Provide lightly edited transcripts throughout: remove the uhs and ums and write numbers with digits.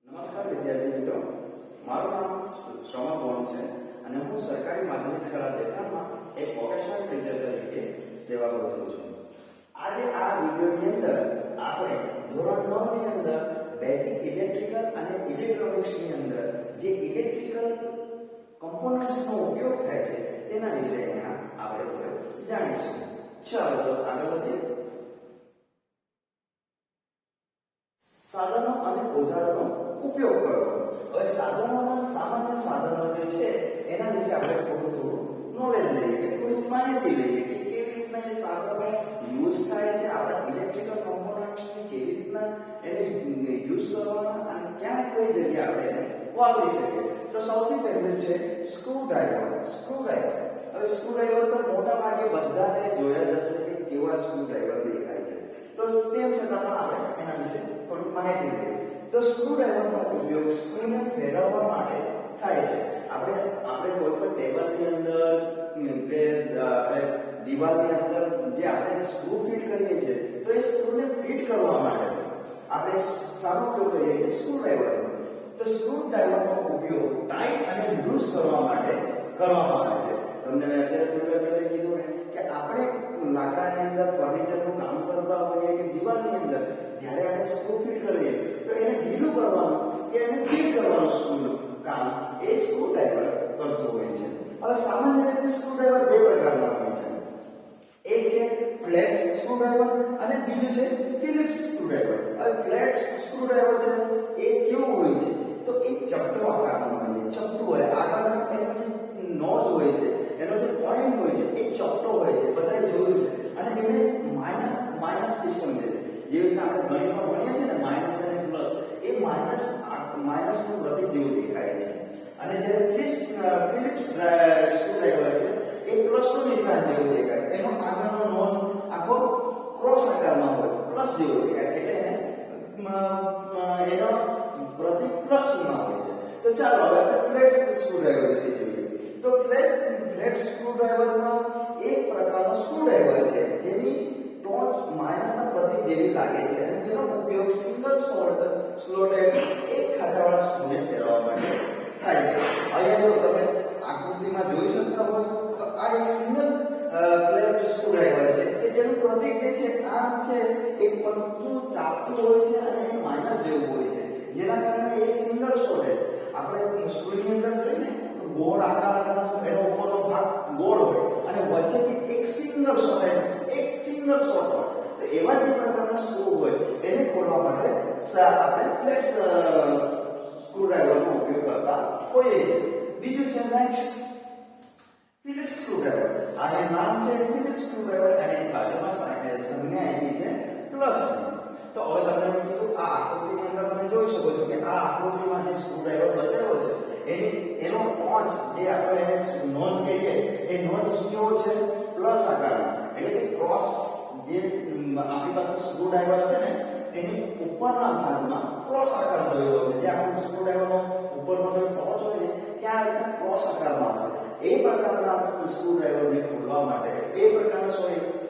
નમસ્કાર વિદ્યાર્થી મિત્રો, મારું નામ શ્રવણ ભવન છે અને હું સરકારી માધ્યમિક શાળા દેથાણમાં એક વોકેશનલ ટીચર તરીકે સેવા બજાવું છું. આજે આ વિડિયોની અંદર આપણે ધોરણ 9 ની અંદર બેઝિક ઇલેક્ટ્રિકલ અને ઇલેક્ટ્રોનિક્સની અંદર જે ઇલેક્ટ્રિકલ કમ્પોનન્ટ્સનો ઉપયોગ થાય છે તેના વિશે અહીંયા આપણે થોડું જાણીશું. ચાલો તો આગળ વધીએ. સાધનો અને ઓજારોનો ઉપયોગ કરો. હવે સાધનોના સામાન્ય સાધનો જે છે એના વિશે આપણે થોડું નોલેજ લઈએ, કે થોડી માહિતી લઈએ કે કેવી રીતના એ સાધનો યુઝ થાય છે, આપણા ઇલેક્ટ્રિકલ કમ્પોનન્ટ્સને કેવી રીતના એને યુઝ કરવાના અને ક્યાં કઈ જગ્યાએ આપણે એને વાપરી શકીએ. તો સૌથી પહેલું છે સ્ક્રૂડ્રાઈવર. હવે સ્ક્રૂડ્રાઈવર તો મોટા ભાગે બધાને જોયા જ હશે કે કેવા સ્ક્રૂડ્રાઈવર દેખાય છે. તો તેમ છતાં પણ આપણે એના વિશે થોડી માહિતી લઈએ. તો સ્ક્રૂડ્રાઈવરનો ઉપયોગ સ્ક્રૂને ફેરવવા માટે થાય છે. આપણે કોઈ પણ ટેબલની અંદર કે દિવાલની અંદર જે આપણે સ્ક્રૂ ફિટ કરીએ છીએ તો એ સ્ક્રૂને ફિટ કરવા માટે આપણે શાનો ઉપયોગ કરીએ છીએ? સ્ક્રૂડ્રાઈવરનો. તો સ્ક્રૂડ્રાઈવરનો ઉપયોગ ટાઈટ અને લૂઝ કરવા માટે કરવામાં આવે છે. તમને મેં અત્યારે થોડી વાર પહેલા કીધું ને કે આપણે લાકડાની અંદર ફર્નિચરનું કામ કરતા હોઈએ કે દિવાલની અંદર જ્યારે આપણે સ્ક્રૂ ફિટ કરીએ તો એને ઢીલું કરવાનું કે એને ફિટ કરવાનું સ્ક્રૂનું કામ એ સ્ક્રૂડ્રાઈવર કરતું હોય છે. હવે સામાન્ય રીતે સ્ક્રૂડ્રાઈવર બે પ્રકારના હોય છે. એક છે ફ્લેટ સ્ક્રૂડ્રાઈવર અને બીજું છે ફિલિપ્સ સ્ક્રૂડ્રાઈવર. હવે ફ્લેટ સ્ક્રૂડ્રાઈવર છે એ કેવું હોય છે? તો એ ચપટો આકારનો હોય છે. ચપટું હોય, આગળનો એનો જે નોઝ હોય છે, એનો જે પોઈન્ટ હોય છે એ ચપટો હોય છે, બધાએ જોયું છે. અને એને માઇનસ સિસ્ટમ છે. જે રીતના આપણે ગણિતમાં ભણીએ છીએ ને માઇનસ અને પ્લસ, એ માઇનસનું પ્રતીક જેવું દેખાય છે. અને જ્યારે ફિલિપ્સ સ્ક્રૂડ્રાઈવર છે એ પ્લસનું નિશાન જેવું દેખાય. એનો આગળનો નોઝ આખો ક્રોસ આકારમાં હોય, પ્લસ જેવો દેખાય, એટલે એનો પ્રતીક પ્લસમાં હોય છે. તો ચાલો હવે આપણે ફ્લેટ સ્ક્રૂડ્રાઈવર વિશે જોઈએ. તો ફ્લેટ સ્ક્રૂડ્રાઈવરમાં એક પ્રકારનો સ્ક્રૂડ્રાઈવર છે જેની ટોચ માઇનસના પ્રતીક જેવી લાગે છે અને તેનો ઉપયોગ સિંગલ સ્લોટેડ એક ખાંચાવાળા સ્ક્રૂને ફેરવવા માટે થાય છે. અહીંયા જો તમે આકૃતિમાં જોઈ શકતા હોય તો આ એક સિંગલ ફ્લેટ સ્ક્રૂડ્રાઈવર છે કે જેનું પ્રતીક જે છે આ છે એક પતલું ચાપટું હોય છે અને એ માઇનસ જેવું હોય છે, જેના કારણે એ સિંગલ સ્લોટેડ આપણે સ્ક્રૂની અંદર જોઈએ ને ગોળ આકારના એનો ઉપરનો ભાગ ગોળ હોય અને વચ્ચેથી એક સિંગલ શોટ હોય. તો એવા જે પ્રકારના સ્ક્રૂ હોય એને ખોલવા માટે આપણે ફ્લેટ સ્ક્રૂડ્રાઈવરનો ઉપયોગ કરતા હોઈએ છીએ. બીજું છે નેક્સ્ટ ફિલિપ્સ સ્ક્રૂડ્રાઈવર. આનું નામ છે ફિલિપ્સ સ્ક્રૂડ્રાઈવર અને એની બાજુમાં સંજ્ઞા આપી છે પ્લસ. તો હવે તમને મેં કીધું આ આકૃતિની અંદર તમે જોઈ શકો છો કે આ આકૃતિમાં જે સ્ક્રૂડ્રાઈવર બતાવ્યો છે એનો નોચ જે આપણે એને નોચ કહીએ એ નોચ કેવો છે? પ્લસ આકારનો. એટલે કે ક્રોસ જે આપણી પાસે સ્ક્રૂડ્રાઈવર છે ને એની ઉપરના ભાગમાં ક્રોસ આકાર દોરેલો છે. જે આપણો સ્ક્રૂડ્રાઈવરનો ઉપરનો જે ટોચ હોય ને ત્યાં એક ક્રોસ આકારમાં હશે. એ પ્રકારના સ્ક્રૂડ્રાઈવરને ખોલવા માટે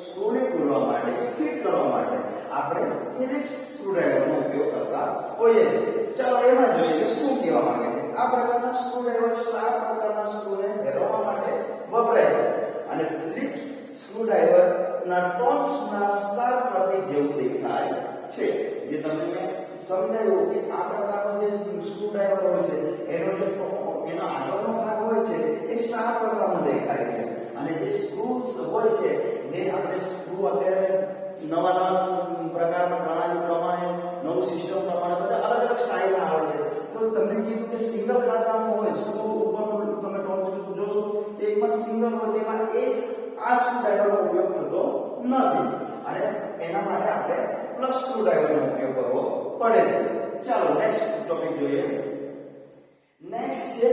સ્ક્રૂને ખોલવા માટે ફિટ કરવા માટે આપણે ફિલિપ્સ સ્ક્રૂડ્રાઈવરનો ઉપયોગ કરતા હોઈએ છીએ. ચાલો એમાં જોઈએ કે શું કહેવા માંગે છે. આ પ્રકારના સ્ક્રૂડ્રાઈવર આ પ્રકારના સ્ક્રૂને ફેરવવા માટે વપરાય છે. અને ફિલિપ્સ સ્ક્રૂડ્રાઈવરના ટોચના સ્ટાર પ્રતીક જેવું દેખાય છે. જે તમને મેં સમજાવ્યું કે આ પ્રકારનો જે સ્ક્રૂડ્રાઈવર હોય છે એનો આગળનો ભાગ હોય છે એ સ્ટાર પ્રકારનો દેખાય છે. અને જે સ્ક્રૂ હોય છે જે આપણે સ્ક્રૂ અત્યારે નવા પ્રકારના પ્રણાલી પ્રમાણે નવું સિસ્ટમ પ્રમાણે બધા અલગ અલગ સ્ટાઇલના આવે છે. તો તમને કીધું કે સિંગલ ખાંચામાં હોય સ્ક્રૂ ઉપરનો તમે ટોચ જોશો એકમાં સિંગલ હોય તેમાં એક આ સ્ક્રૂડ્રાઈવરનો ઉપયોગ થતો નથી અને એના માટે આપણે પ્લસ સ્ક્રૂડ્રાઈવરનો ઉપયોગ કરવો પડે છે. ચાલો નેક્સ્ટ ટોપિક જોઈએ. નેક્સ્ટ છે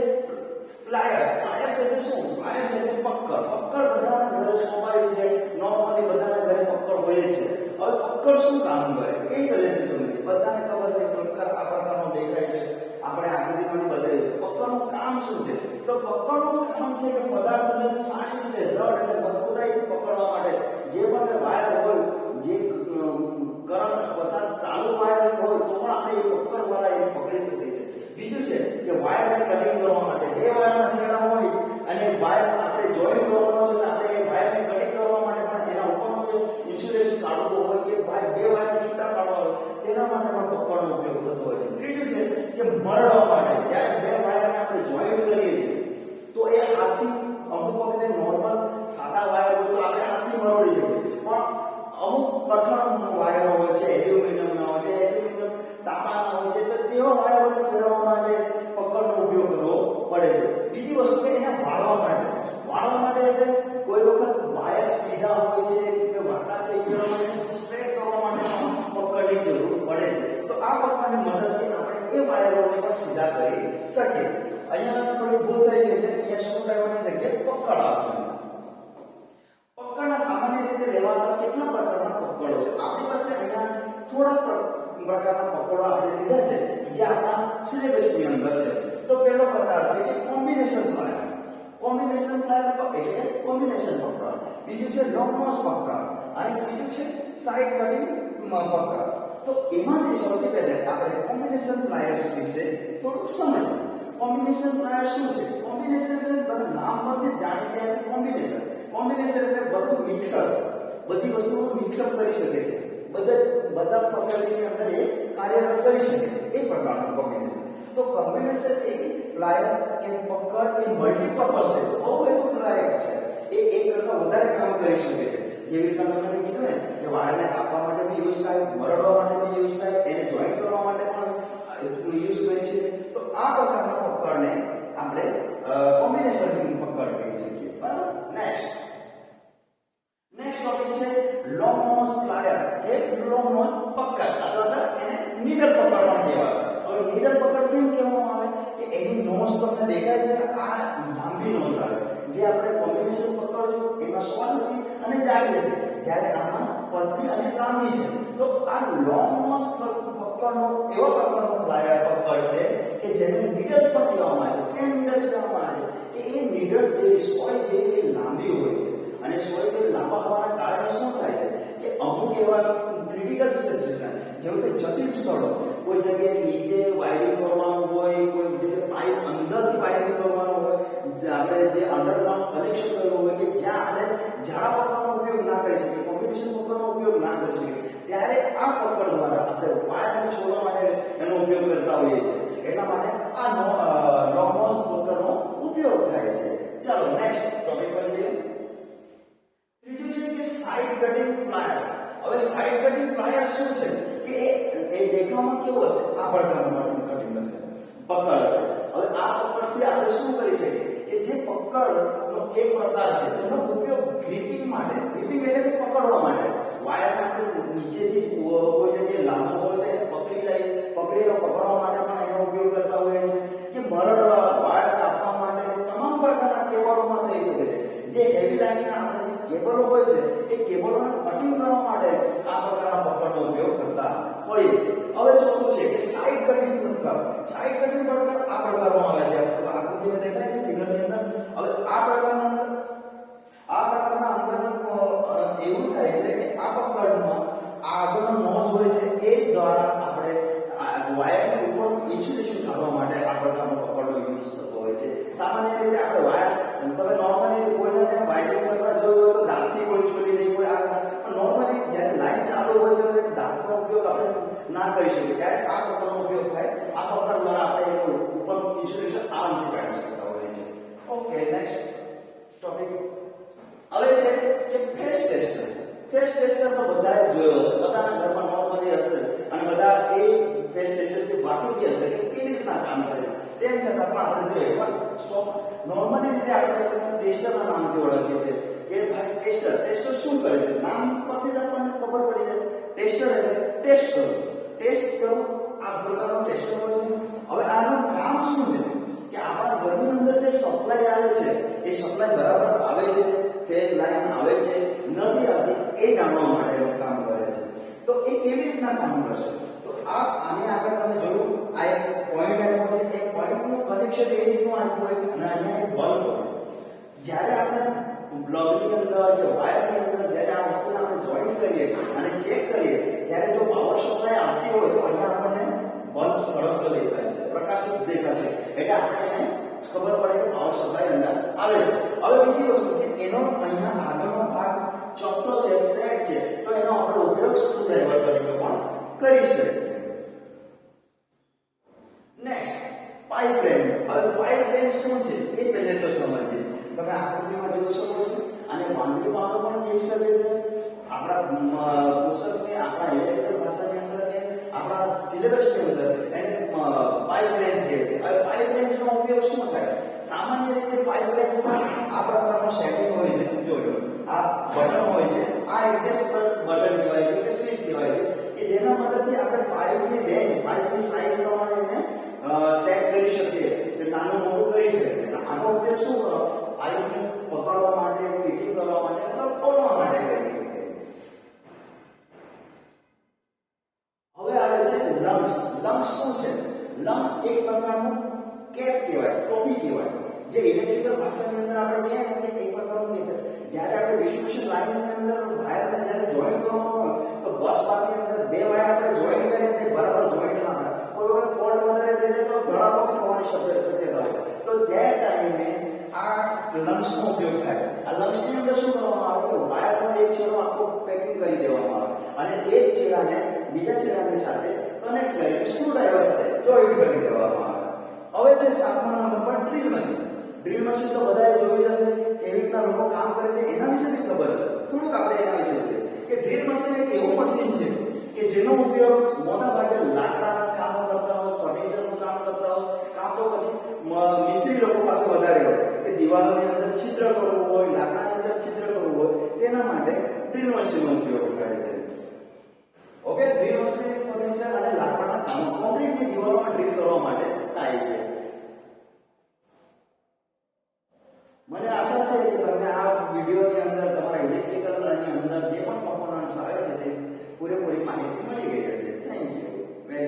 પ્લાયર્સ. પ્લાયર્સ એટલે શું? પ્લાયર્સ એટલે પક્કડ. પક્કડ બધાના ઘરે સ્વાભાવિક છે, નોર્મલી બધાના ઘરે પક્કડ હોય છે. હવે પક્કડ શું કામ કરે એ પહેલેથી સમજીએ. બધાને ખબર છે પક્કડ આ પ્રકારનો દેખાય છે, આપણે આકૃતિમાં બતાવ્યું છે. પક્કડનું કામ શું છે? તો પક્કડનું કામ છે કે પદાર્થને સારી રીતે દૃઢ એટલે મજબૂતાઈથી પકડવા માટે જે પણ વાયર હોય, જે કરંટ પસાર ચાલુ વાયર હોય તો પણ આપણે એ પક્કડ દ્વારા એને પકડી શકીએ છીએ. બે વાયરના છેડા હોય અને વાયર આપણે જોઈન્ટ કરવાનો છે, આપણે એ વાયરને કનેક્ટ કરવા માટે પણ એના ઉપરનો જે ઇન્સ્યુલેશન કાઢવું હોય કે બે વાયરને છૂટા કાઢવા હોય તેના માટે પણ પકડનો ઉપયોગ થતો હોય છે. ત્રીજું છે કે મરડવા માટે, જ્યારે બે વાયરને આપણે જોઈન્ટ કરીએ છીએ તો એ હાથથી અમુક વખતે નોર્મલ સાદા વાયર હોય તો આપણે હાથથી મરોડી શકીએ, પણ અમુક કઠણ વાયર હોય છે, એલ્યુમિનિયમના હોય છે, એલ્યુમિનિયમ તાંબાના હોય છે, તો તેવા વાયરોને ફેરવવા માટે પકડનો ઉપયોગ કરવો પડે છે. બીજી વસ્તુ કે એને વાળવા માટે એટલે કોઈ વખત વાયર સીધા હોય છે કે વાંકા થઈ ગયા હોય એને સ્ટ્રેટ કરવા માટે પકડની જરૂર પડે છે. તો આ પકડની મદદથી આપણે એ વાયરોને પણ સીધા કરી શકીએ. અહીંયા થોડી ભૂલ થઈ ગઈ છે, અહીંયા સ્ક્રૂડ્રાઈવરની જગ્યાએ પકડ આવશે. પકડના સામાન્ય રીતે લેવાતા કેટલા પ્રકારના પકડો છે? આપણી પાસે અહીંયા થોડા પ્રકારના પકડો આપણે લીધા છે જે આપણા સિલેબસની અંદર છે. તો પહેલો પ્રકાર છે કે કોમ્બિનેશન પ્લાયર. કોમ્બિનેશન પ્લાયર એટલે કે કોમ્બિનેશન પકડ. બીજું છે લોંગ નોઝ પકડ અને ત્રીજું છે સાઇડ કટિંગ પકડ. તો એમાંથી સૌથી પહેલા આપણે કોમ્બિનેશન પ્લાયર્સ વિશે થોડુંક સમજીએ. કોમ્બિનેશન પ્લાયર શું છે? કોમ્બિનેશન એટલે તમે નામ પરથી જાણી ગયા છે. કોમ્બિનેશન એટલે બધું મિક્સર, બધી વસ્તુઓ મિક્સઅપ કરી શકે છે, બધા પકડની અંદર એ કાર્યરત કરી શકે છે, એ પ્રકારનું કોમ્બિનેશન. તો કોમ્બિનેશન એ પ્લાયર કે પકડ એ મલ્ટીપર્પઝ છે, બહુહેતુક છે. એ એક કરતા વધારે કામ કરી શકે છે. જેવી રીતે તમે કીધું ને કે વાયરને કાપવા માટે બી યુઝ થાય, મરડવા માટે બી યુઝ થાય, એને જોઈન્ટ કરવા માટે પણ યુઝ કરી છે. તો આ પ્રકારના પકડને આપણે કોમ્બિનેશન પકડ કહી શકીએ. બરાબર. નેક્સ્ટ ટોપિક છે લોંગ નોઝ પ્લાયર કે લોંગ નોઝ પકડ અથવા એને નીડલ પકડ પણ કહેવાય. હવે નીડલ પકડ કેમ કહેવામાં આવે કે એની નોઝ તમને દેખાય છે, આ લાંબી નોઝ આવે. જે આપણે કોમ્બિનેશન પકડ જો એમાં સ્મોલ હતી અને જાડી હતી, જ્યારે આમાં પતલી અને લાંબી છે. તો આ લોંગ નોઝ પકડનો એવો પ્રકારનો પ્લાયર પકડ છે કે જેને નીડલ્સ પણ કહેવામાં આવે છે. કેમ નીડલ્સ કહેવામાં આવે છે કે એ નીડલ્સ જે સોય જે લાંબી હોય છે અને સોય જે લાંબા હોવાના કારણે શું થાય છે કે અમુક એવા ક્રિટિકલ સિચ્યુએશન જેવું કે જટિલ સ્થળો, કોઈ જગ્યાએ નીચે વાયરિંગ કરવાનું હોય, કોઈ જગ્યાએ પાઇપ અંદરથી વાયરિંગ કરવાનું હોય, આપણે જે અંડરગ્રાઉન્ડ કનેક્શન કરવું હોય કે જ્યાં આપણે જાડા પકડનો ઉપયોગ ના કરી શકીએ, કોમ્બિનેશન પકડનો ઉપયોગ ના કરી શકીએ, ત્યારે આ પકડ દ્વારા આપણે વાયરને છોડવા માટે એનો ઉપયોગ કરતા હોઈએ છીએ. એટલા માટે આ લોંગ નોઝ પકડનો ઉપયોગ થાય છે. ચાલો નેક્સ્ટ ટોપિક પર જઈએ. ત્રીજું છે કે સાઇડ કટિંગ પ્લાયર. હવે સાઇડ કટિંગ પ્લાયર શું છે કે એ દેખાવામાં કેવું હશે? આ પ્રકારનું કટિંગ હશે, પકડ હશે. હવે આ પકડથી આપણે શું કરી શકીએ કે જે પકડનો એક પ્રકાર છે તેનો ઉપયોગ ગ્રીપિંગ માટે, ગ્રીપિંગ એટલે કે પકડવા માટે, વાયરને આપણે નીચેથી કોઈ જગ્યાએ લાંબો હોય તો પકડવા માટે પણ એનો ઉપયોગ કરતા હોઈએ છીએ, કે મરડવા, વાયર કાપવા માટે તમામ પ્રકારના કેબલોમાં થઈ શકે છે. જે હેવી લાઇનના આપણે જે કેબલો હોય છે એ કેબલોને કટિંગ કરવા માટે આ પ્રકારના પકડનો ઉપયોગ કરતા હોઈએ. હવે ચોથું છે કે સાઇડ કટિંગ પકડ. સાઇડ કટિંગ પકડ આ પ્રકારમાં આવે છે. આકૃતિમાં દેખાય છે ફિગરની અંદર. હવે આ પ્રકારના અંદર એવું થાય છે કે આ પકડમાં આગળનો નોઝ હોય છે એ દ્વારા આપણે વાયરની ઉપર ઇન્સ્યુલેશન કાઢવા માટે આ પ્રકારનો પકડનો યુઝ થતો હોય છે. સામાન્ય રીતે આપણે વાયર તમે નોર્મલી કોઈને ત્યાં વાયરિંગ કરતા જોયું હોય તો દાંતથી કોઈ છોડી દે, કોઈ આ નોર્મલી જ્યારે લાઈન ચાલુ હોય ત્યારે દાંતનો ઉપયોગ આપણે ના કરી શકીએ, ત્યારે આ પકડનો ઉપયોગ થાય. આ પકડ દ્વારા આપણે એનું ઉપરનું ઇન્સ્યુલેશન આરામથી કાઢી શકતા હોઈએ છીએ. ઓકે, નેક્સ્ટ ટોપિક હવે છે કે ફેસ ટેસ્ટર. ફેસ ટેસ્ટર તો બધાએ જોયો હશે, બધાના ઘરમાં નોર્મલી હશે અને બધા એ ફેસ ટેસ્ટરથી વાકેફ હશે કે કેવી રીતના કામ કરે. તેમ છતાં પણ આપણે જોઈએ પણ નોર્મલી રીતે આપણે ટેસ્ટરના નામથી ઓળખીએ છીએ કે ભાઈ ટેસ્ટર શું કરે છે? નામ પરથી જ આપણને ખબર પડી જાય. ટેસ્ટર એટલે ટેસ્ટ કરવું. આ પ્રકારનો ટેસ્ટર હોય છે. હવે આનું કામ શું છે કે આપણા ઘરની અંદર જે સપ્લાય આવે છે એ સપ્લાય બરાબર આવે છે, ફેઝ લાઈન આવે છે, નથી આવતી, એ જાણવા માટે કામ કરે છે. તો એ કેવી રીતના કામ કરશે? તો આની આગળ તમે જોયું આ એક પોઈન્ટ આવ્યો છે. એક પોઈન્ટનું કનેક્શન એ રીતનું આવ્યું હોય અને અહીંયા એક બલ્બ હોય. જ્યારે આપણે પ્લગની અંદર કે વાયરની અંદર જ્યારે આ વસ્તુને આપણે જોઈન્ટ કરીએ અને ચેક કરીએ ત્યારે જો પાવર સપ્લાય આવતી હોય તો અહીંયા આપણને બલ્બ સળગતો દેખાશે, પ્રકાશિત દેખાશે. એટલે આપણે એને ખબર પડે કે પાવર સપ્લાય અંદર આવે છે. હવે બીજી વસ્તુ કે એનો અહીંયા આગળનો ભાગ ચોકટો છે, ફ્લેટ છે, તો એનો આપણે ઉપયોગ સ્ક્રૂડ્રાઈવર તરીકે પણ કરી શકીએ. Next pipe range. હવે પાઇપ રેન્જ શું છે એ પહેલે તો સમજીએ. તમે આકૃતિમાં જોઈ શકો છો અને વાંદરી પાડો પણ જઈ શકે છે. આપણા પુસ્તકની આપણા ઇલેક્ટ્રિકલ ભાષાની અંદર કે આપણા સિલેબસની અંદર એને પાઇપ રેન્જ કહે છે. હવે પાઇપ રેન્જનો ઉપયોગ શું થાય? સામાન્ય રીતે પાઇપ રેન્જમાં આ પ્રકારનું સેટિંગ હોય છે. જોજો આ બટન હોય છે, આ એડજસ્ટ બટન કહેવાય છે કે સ્વિચ કહેવાય છે કે જેના મદદથી આપણે પાઇપની રેન્જ, પાઇપની સાઈઝ પ્રમાણે એને સેટ કરી શકીએ કે નાનું મોટું કરી શકીએ. આનો ઉપયોગ શું કરો? પાઇપને પકડવા માટે, ફિટિંગ કરવા માટે અથવા ખોલવા માટે કરી શકીએ. હવે આવે છે લંગ્સ. લંગ્સ શું છે? લંગ્સ એક પ્રકારનું કેપ કહેવાય, ટોપી કહેવાય, જે ઇલેક્ટ્રિકલ ભાષાની અંદર આપણે કહીએ ને એક પ્રકારનું કેપ. જ્યારે આપણે ડિસ્ટ્રીબ્યુશન લાઇનની અંદર વાયરને જ્યારે જોઈન્ટ કરવાનું હોય તો બસ બારની અંદર બે વાયર આપણે જોઈન્ટ કરીએ તે બરાબર જોઈન્ટ ના થાય. કોઈ વખત ફોલ્ટ વધારે થઈ જાય તો ધડાકો થવાની શક્યતા હોય. તો તે ટાઈમે આ લંગ્સનો ઉપયોગ થાય. આ લંગ્સની અંદર શું કરવામાં આવે કે વાયરનો એક છેડો આખો પેકિંગ કરી દેવામાં આવે અને એક છેડાને બીજા છેડાની સાથે કનેક્ટ કરીને સ્ક્રૂડ્રાઈવર સાથે જોઈન્ટ કરી દેવામાં આવે. હવે છે 7મા નંબર પર ડ્રીલ મશીન. ડ્રીલ મશીન તો બધાએ જોઈ જશે, કેવી રીતના લોકો કામ કરે છે એના વિશે બી ખબર છે. થોડુંક આપણે એના વિશે જોઈએ કે ડ્રીલ મશીન એક એવું મશીન છે કે જેનો ઉપયોગ મોટા ભાગે લાકડાના કામો કરતા હોય, ફર્નિચરનું કામ કરતા હોય, કાં તો પછી મિસ્ત્રી લોકો પાસે વધારે હોય કે દિવાલોની અંદર છિદ્ર કરવું હોય, લાકડાની અંદર છિદ્ર કરવું હોય, તેના માટે ડ્રીલ મશીનનો ઉપયોગ થાય છે. ઓકે, ડ્રીલ મશીન ફર્નિચર અને લાકડાના કામ, કોન્ક્રીટની દિવાલોમાં ડ્રીલ કરવા માટે થાય છે. મને